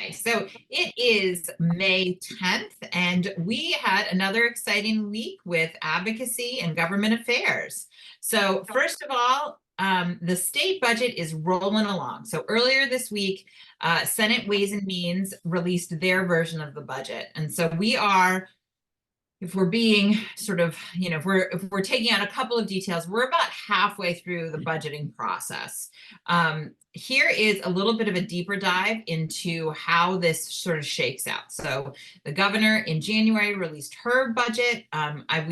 Okay, so it is May 10th, and we had another exciting week with advocacy and government affairs. So, first of all, the state budget is rolling along. So, earlier this week, Senate Ways and Means released their version of the budget. And so, we are, if we're being sort of, if we're taking out a couple of details, we're about halfway through the budgeting process. Here is a little bit of a deeper dive into how this sort of shakes out. So the governor in January released her budget. I've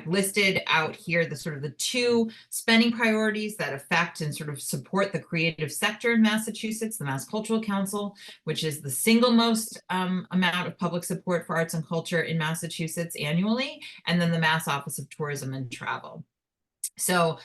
listed out here the sort of the two spending priorities that affect and sort of support the creative sector in Massachusetts: the Mass Cultural Council, which is the single most amount of public support for arts and culture in Massachusetts annually, and then the Mass Office of Tourism and Travel. So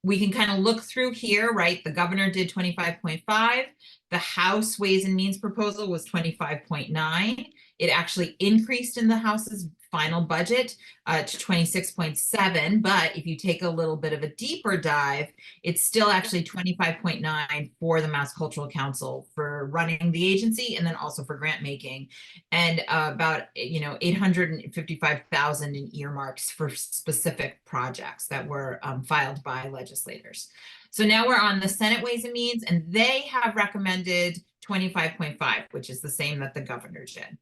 we can kind of look through here, right? The governor did 25.5. The House Ways and Means proposal was 25.9. It actually increased in the House's final budget to 26.7. But if you take a little bit of a deeper dive, it's still actually 25.9 for the Mass Cultural Council for running the agency, and then also for grant making, and about 855,000 in earmarks for specific projects that were filed by legislators. So now we're on the Senate Ways and Means, and they have recommended 25.5, which is the same that the governor did.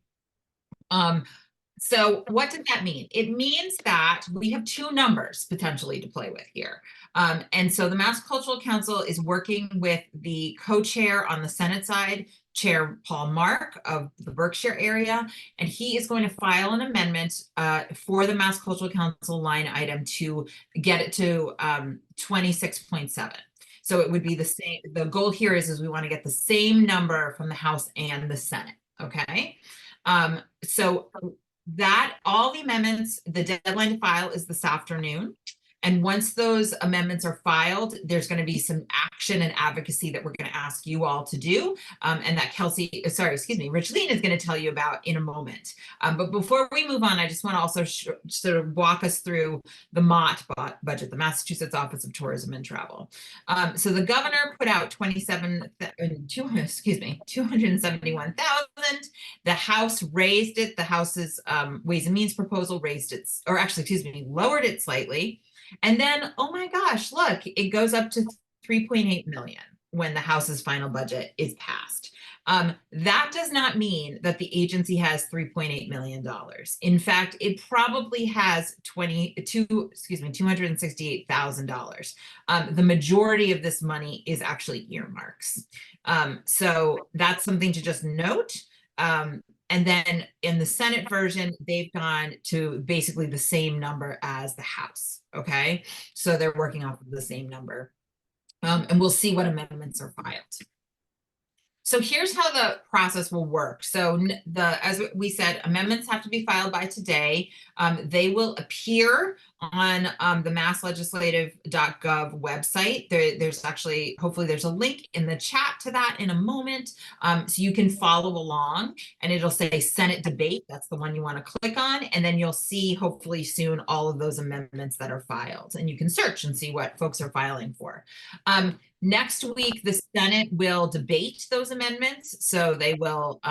So what does that mean? It means that we have two numbers potentially to play with here. And so the Mass Cultural Council is working with the co-chair on the Senate side, Chair Paul Mark of the Berkshire area, and he is going to file an amendment for the Mass Cultural Council line item to get it to 26.7. So it would be the same. The goal here is we want to get the same number from the House and the Senate. Okay. So that all the amendments, the deadline to file is this afternoon. And once those amendments are filed, there's going to be some action and advocacy that we're going to ask you all to do, and that Richleen is going to tell you about in a moment. But before we move on, I just want to also sort of walk us through the MOT budget, the Massachusetts Office of Tourism and Travel. So the governor put out 271,000. The House raised it. The House's Ways and Means proposal lowered it slightly. And then, oh my gosh, look, it goes up to 3.8 million when the House's final budget is passed. That does not mean that the agency has $3.8 million. In fact, it probably has $268,000. The majority of this money is actually earmarks. So that's something to just note. And then in the Senate version, they've gone to basically the same number as the House. Okay, so they're working off of the same number. And we'll see what amendments are filed. So here's how the process will work. So as we said, amendments have to be filed by today. They will appear on the masslegislative.gov website. There's actually, hopefully there's a link in the chat to that in a moment. So you can follow along, and it'll say Senate debate. That's the one you want to click on. And then you'll see hopefully soon all of those amendments that are filed, and you can search and see what folks are filing for. Next week, the Senate will debate those amendments. So they will,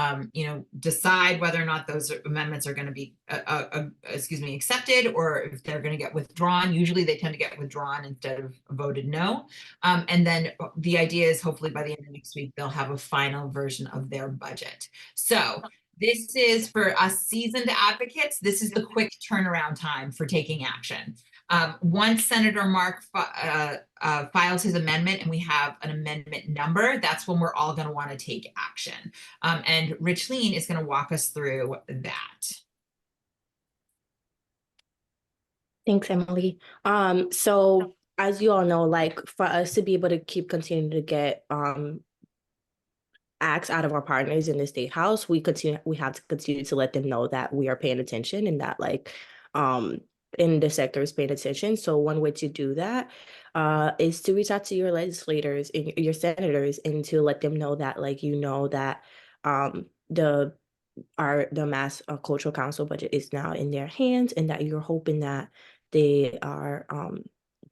decide whether or not those amendments are going to be, accepted, or if they're going to get withdrawn. Usually they tend to get withdrawn instead of voted no. And then the idea is hopefully by the end of next week, they'll have a final version of their budget. So this is for us seasoned advocates. This is the quick turnaround time for taking action. Once Senator Mark files his amendment and we have an amendment number, that's when we're all going to want to take action. And Richleen is going to walk us through that. Thanks, Emily. So as you all know, like for us to be able to keep continuing to get acts out of our partners in the state house, we have to continue to let them know that we are paying attention, and that in the sector is paying attention. So one way to do that is to reach out to your legislators and your senators, and to let them know that that the Mass Cultural Council budget is now in their hands, and that you're hoping that they are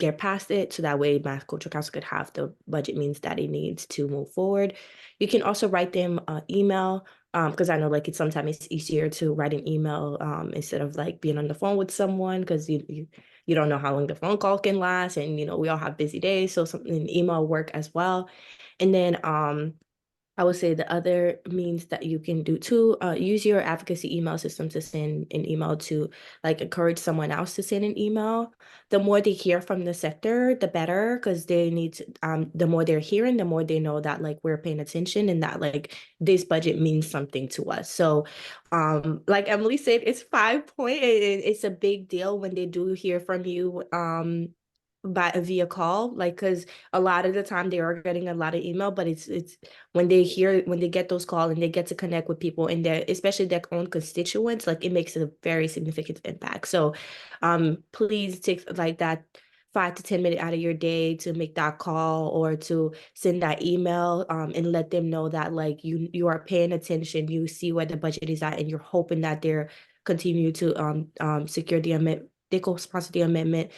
get past it, so that way Mass Cultural Council could have the budget means that it needs to move forward. You can also write them an email, because I know like sometimes it's easier to write an email instead of like being on the phone with someone, because you don't know how long the phone call can last, and we all have busy days, so something an email work as well. And then I would say the other means that you can do too, use your advocacy email system to send an email to like encourage someone else to send an email. The more they hear from the sector, the better, because they need to, the more they're hearing, the more they know that like we're paying attention and that like this budget means something to us. So like Emily said, it's 5 point. It's a big deal when they do hear from you by via call, like because a lot of the time they are getting a lot of email, but it's when they get those calls and they get to connect with people and their, especially their own constituents, like it makes a very significant impact. So please take like that 5 to 10 minute out of your day to make that call or to send that email, and let them know that like you are paying attention, you see where the budget is at, and you're hoping that they're continue to secure the amendment, they co-sponsor the amendment,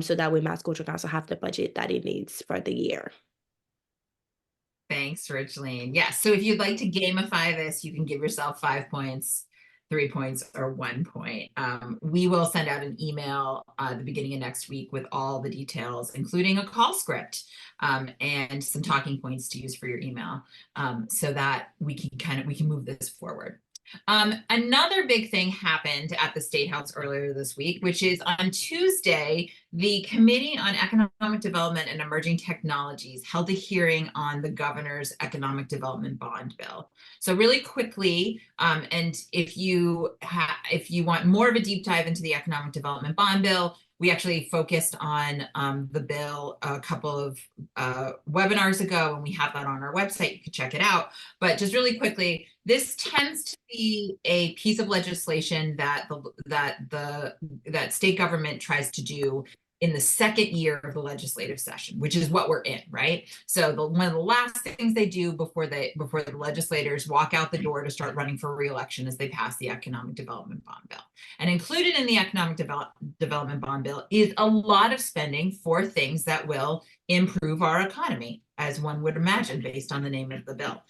so that way Mass Cultural Council have the budget that it needs for the year. Thanks, Richleen. Yes, so if you'd like to gamify this, you can give yourself 5 points, 3 points, or 1 point. We will send out an email at the beginning of next week with all the details, including a call script, and some talking points to use for your email, so that we can move this forward. Another big thing happened at the State House earlier this week, which is on Tuesday, the Committee on Economic Development and Emerging Technologies held a hearing on the governor's economic development bond bill. So really quickly, and if you want more of a deep dive into the economic development bond bill, we actually focused on the bill a couple of webinars ago, and we have that on our website. You can check it out. But just really quickly, this tends to be a piece of legislation that that state government tries to do in the second year of the legislative session, which is what we're in, right? So one of the last things they do before the legislators walk out the door to start running for re-election is they pass the economic development bond bill. And included in the economic development bond bill is a lot of spending for things that will improve our economy, as one would imagine based on the name of the bill.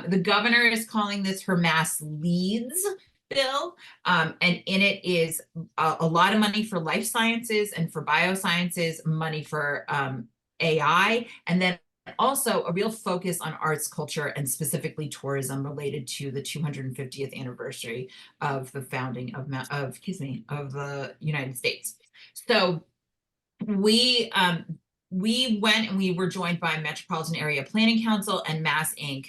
The governor is calling this her Mass Leads bill, and in it is a lot of money for life sciences and for biosciences, money for AI, and then also a real focus on arts, culture, and specifically tourism related to the 250th anniversary of the founding of the United States. So we went and we were joined by Metropolitan Area Planning Council and Mass Inc.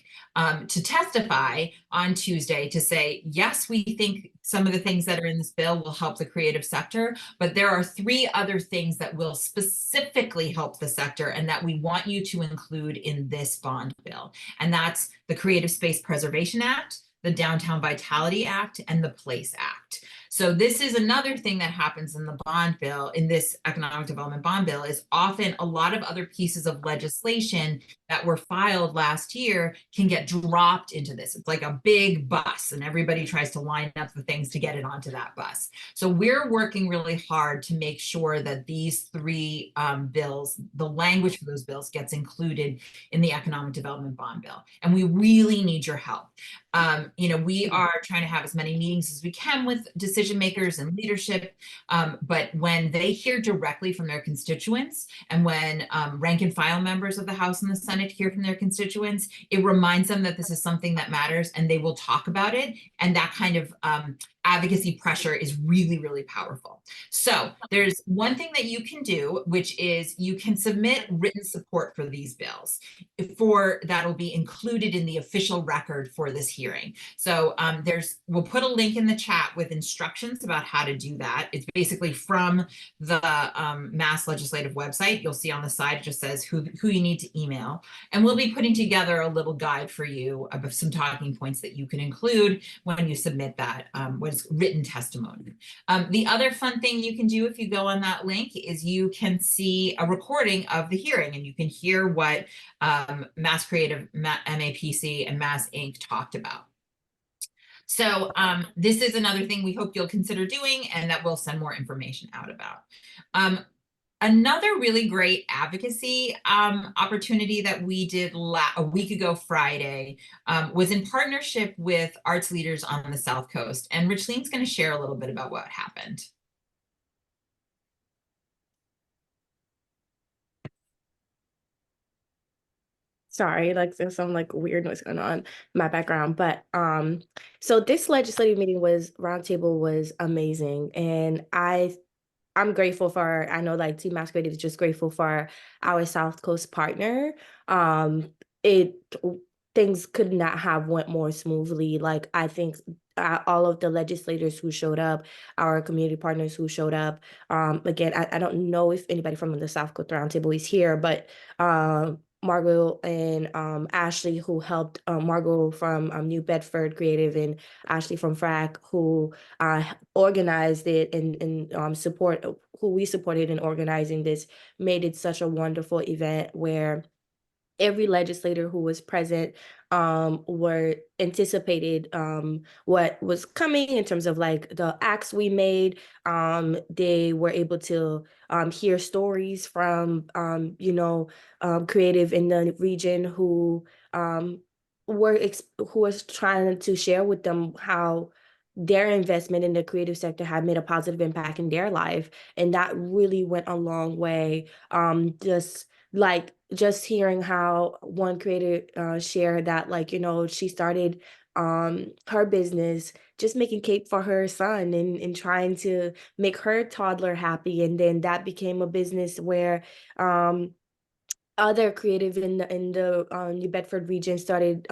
To testify on Tuesday to say, yes, we think some of the things that are in this bill will help the creative sector, but there are 3 other things that will specifically help the sector and that we want you to include in this bond bill. And that's the Creative Space Preservation Act, the Downtown Vitality Act, and the Place Act. So this is another thing that happens in the bond bill, in this economic development bond bill, is often a lot of other pieces of legislation that were filed last year can get dropped into this. It's like a big bus and everybody tries to line up the things to get it onto that bus. So we're working really hard to make sure that these 3 bills, the language for those bills gets included in the economic development bond bill. And we really need your help. We are trying to have as many meetings as we can with decision makers and leadership, but when they hear directly from their constituents and when rank and file members of the House and the Senate hear from their constituents, it reminds them that this is something that matters and they will talk about it. And that kind of advocacy pressure is really, really powerful. So there's one thing that you can do, which is you can submit written support for these bills that'll be included in the official record for this hearing. So we'll put a link in the chat with instructions about how to do that. It's basically from the Mass Legislative website. You'll see on the side, it just says who you need to email. And we'll be putting together a little guide for you of some talking points that you can include when you submit that, what is written testimony. The other fun thing you can do if you go on that link is you can see a recording of the hearing and you can hear what Mass Creative, MAPC, and Mass Inc. talked about. So this is another thing we hope you'll consider doing and that we'll send more information out about. Another really great advocacy opportunity that we did a week ago Friday was in partnership with arts leaders on the South Coast. And Richeline's going to share a little bit about what happened. Sorry, like there's some like weird noise going on in my background. But so this legislative meeting was roundtable was amazing. And I'm grateful for, I know like Team Masquerade is just grateful for our South Coast partner. It things could not have went more smoothly. Like I think all of the legislators who showed up, our community partners who showed up. Again, I don't know if anybody from the South Coast Roundtable is here, but Margot and Ashley, who helped Margot from New Bedford Creative and Ashley from FRAC, who organized it and support who we supported in organizing this, made it such a wonderful event where every legislator who was present were anticipated what was coming in terms of like the acts we made. They were able to hear stories from creative in the region who who was trying to share with them how their investment in the creative sector had made a positive impact in their life, and that really went a long way. Just hearing how one creator shared that, like, she started her business just making cake for her son and trying to make her toddler happy, and then that became a business where other creative in the New Bedford region started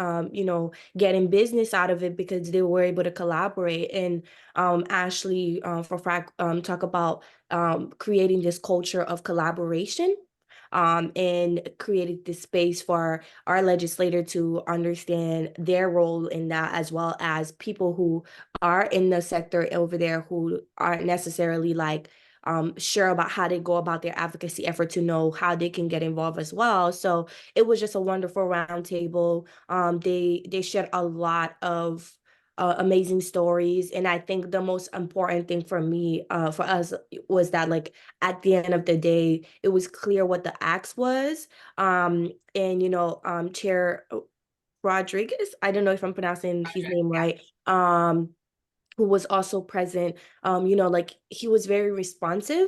getting business out of it because they were able to collaborate. And Ashley for FRAC talk about creating this culture of collaboration and created this space for our legislator to understand their role in that, as well as people who are in the sector over there who aren't necessarily like sure about how they go about their advocacy effort to know how they can get involved as well. So it was just a wonderful roundtable. They shared a lot of amazing stories, and I think the most important thing for me, for us, was that like at the end of the day, it was clear what the ask was. And Chair Rodriguez, I don't know if I'm pronouncing his name right. Who was also present, like he was very responsive.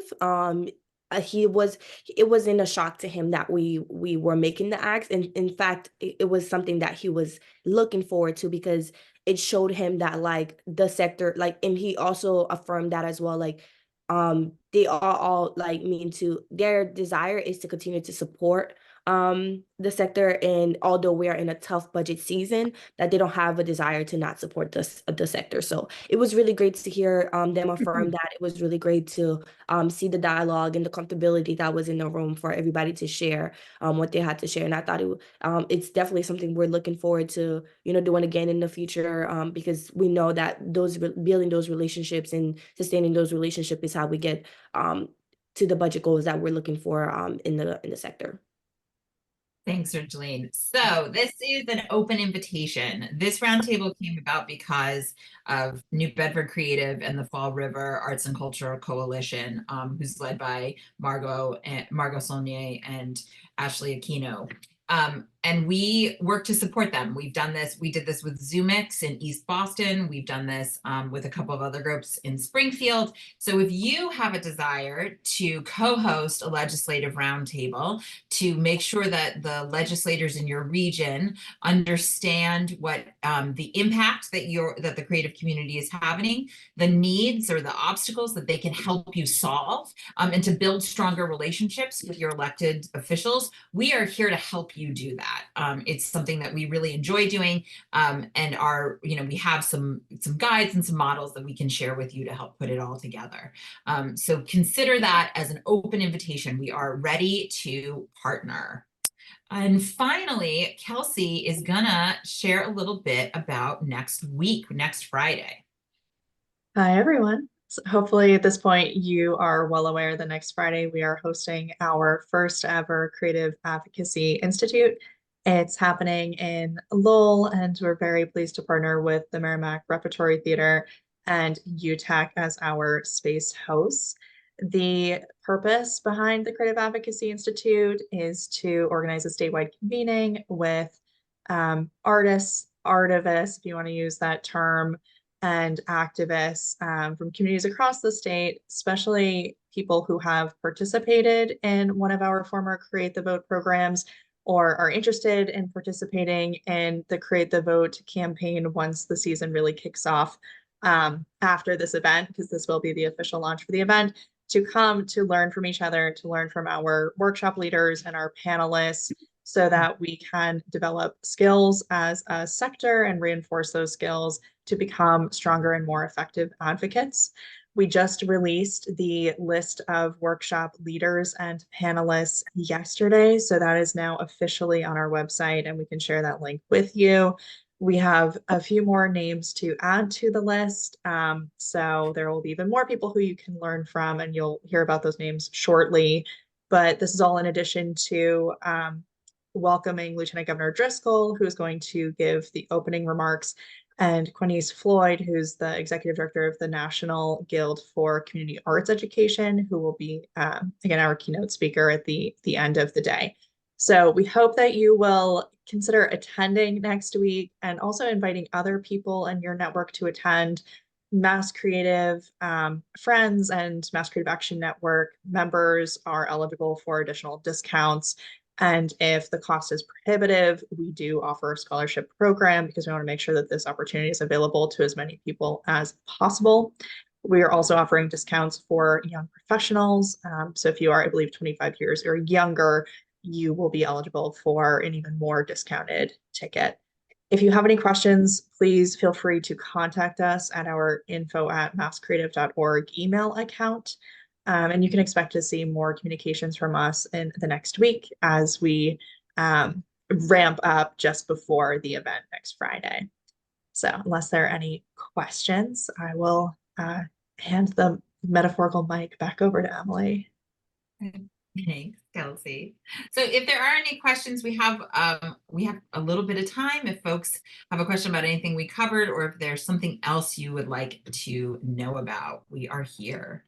He was it wasn't a shock to him that we were making the acts, and in fact it was something that he was looking forward to, because it showed him that like the sector, like, and he also affirmed that as well, like they are all like mean to, their desire is to continue to support the sector, and although we are in a tough budget season, that they don't have a desire to not support the sector. So it was really great to hear them affirm that. It was really great to see the dialogue and the comfortability that was in the room for everybody to share what they had to share. And I thought it's definitely something we're looking forward to, doing again in the future, because we know that building those relationships and sustaining those relationships is how we get to the budget goals that we're looking for in the sector. Thanks, Angeline. So this is an open invitation. This roundtable came about because of New Bedford Creative and the Fall River Arts and Cultural Coalition, who's led by Margot Saulnier and Ashley Aquino. And we work to support them. We've done this. We did this with Zoomix in East Boston. We've done this with a couple of other groups in Springfield. So if you have a desire to co-host a legislative roundtable to make sure that the legislators in your region understand what the impact that the creative community is having, the needs or the obstacles that they can help you solve, and to build stronger relationships with your elected officials, we are here to help you do that. It's something that we really enjoy doing, and we have some guides and some models that we can share with you to help put it all together. So consider that as an open invitation. We are ready to partner. And finally, Kelsey is gonna share a little bit about next week, next Friday. Hi, everyone. So hopefully at this point you are well aware that next Friday we are hosting our first ever Creative Advocacy Institute. It's happening in Lowell, and we're very pleased to partner with the Merrimack Repertory Theater and UTech as our space hosts. The purpose behind the Creative Advocacy Institute is to organize a statewide convening with artists, artivists, if you want to use that term, and activists from communities across the state, especially people who have participated in one of our former Create the Vote programs or are interested in participating in the Create the Vote campaign once the season really kicks off after this event, because this will be the official launch for the event, to come to learn from each other, to learn from our workshop leaders and our panelists, so that we can develop skills as a sector and reinforce those skills to become stronger and more effective advocates. We just released the list of workshop leaders and panelists yesterday, so that is now officially on our website, and we can share that link with you. We have a few more names to add to the list, so there will be even more people who you can learn from, and you'll hear about those names shortly. But this is all in addition to welcoming Lieutenant Governor Driscoll, who is going to give the opening remarks, and Quinice Floyd, who's the Executive Director of the National Guild for Community Arts Education, who will be, again, our keynote speaker at the end of the day. So we hope that you will consider attending next week, and also inviting other people in your network to attend. Mass Creative Friends and Mass Creative Action Network members are eligible for additional discounts. And if the cost is prohibitive, we do offer a scholarship program, because we want to make sure that this opportunity is available to as many people as possible. We are also offering discounts for young professionals. So if you are, I believe, 25 years or younger, you will be eligible for an even more discounted ticket. If you have any questions, please feel free to contact us at our info@masscreative.org email account. And you can expect to see more communications from us in the next week as we ramp up just before the event next Friday. So unless there are any questions, I will hand the metaphorical mic back over to Emily. Thanks, Kelsey. So if there are any questions, we have a little bit of time. If folks have a question about anything we covered, or if there's something else you would like to know about, we are here.